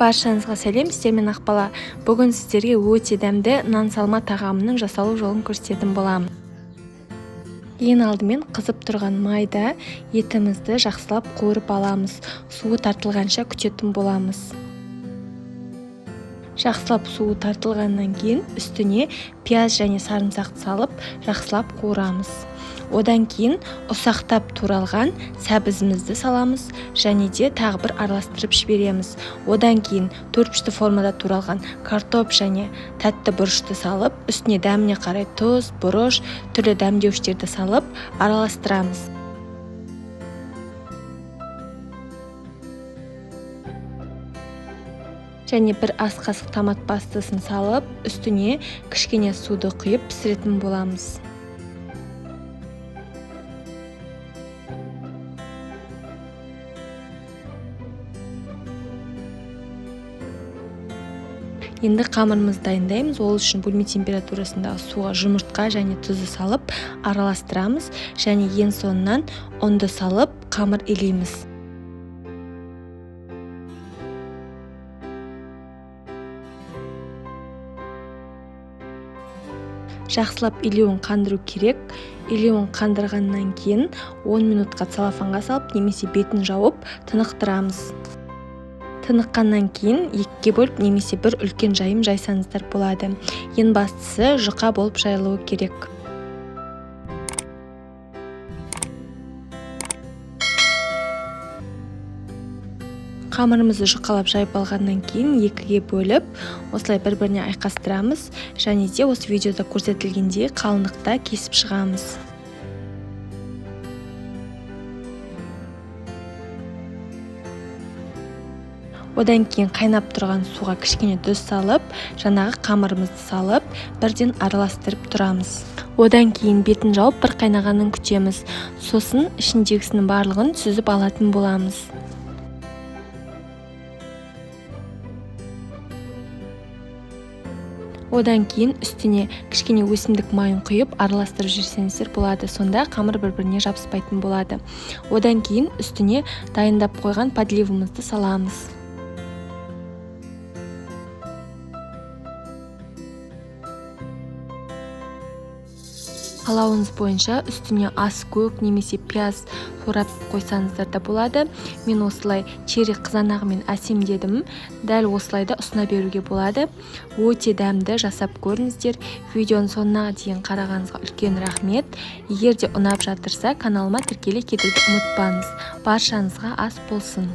Баршаңызға сәлем, сіздермен Ақбала. Бүгін сіздерге өте дәмді нан салма тағамының жасалу жолын көрсететін боламын. Ең алдымен қызып тұрған майда етімізді жақсылап қуырып аламыз. Суы тартылғанша күтетін боламыз. Жақсылап суы тартылғаннан кейін үстіне пияз және сарымсақты салып жақсылап қуырамыз. Одан кейін ұсақтап туралған сәбізімізді саламыз және де тағы бір араластырып жібереміз. Одан кейін 4-бұрышты формада туралған картоп және тәтті бұрышты салып, үстіне дәміне қарай тұз, бұрыш, түрлі дәмдеуіштерді салып араластырамыз. Және бір ас қасық томат пастасын салып, үстіне кішкене суды құйып пісіретін боламыз. Енді қамырымызды дайындаймыз. Ол үшін бөлме температурасындағы суға жұмыртқа және тұзды салып араластырамыз. Және ең соңынан ұнды салып қамыр илейміз. Жақсылап илеуін қандыру керек. Илеуін қандырғаннан кейін 10 минутқа целлофанға салып немесе бетін жауып тынықтырамыз. Тыныққаннан кейін екіге бөліп немесе бір үлкен жайым жайсаңыздар болады. Ең бастысы жұқа болып жайылуы керек. Қамырымызды жұқалап жайып алғаннан кейін екіге бөліп, осылай бір-біріне айқастырамыз және де осы видеода көрсетілгендей қалыңдықта кесіп шығамыз. Одан кейін қайнап тұрған суға кішкене тұз салып, жаңағы қамырымызды салып, бірден араластырып тұрамыз. Одан кейін бетін жауып бір қайнағанын күтеміз. Сосын ішіндегісінің барлығын сүзіп алатын боламыз. Одан кейін үстіне кішкене өсімдік майын құйып араластырып жүрсеңіздер болады. Сонда қамыр бір-біріне жабыспайтын болады. Одан кейін үстіне дайындап қойған подливымызды саламыз. Қалауыңыз бойынша үстіне ас көк немесе пияз турап қойсаңыздар да болады. Мен осылай черри қызанағымен әсемдедім. Дәл осылай да ұсына беруге болады. Өте дәмді, жасап көріңіздер. Видеоның соңына дейін қарағаныңызға үлкен рахмет. Егер де ұнап жатырса, каналыма тіркеле кетуді ұмытпаңыз. Баршаңызға ас болсын.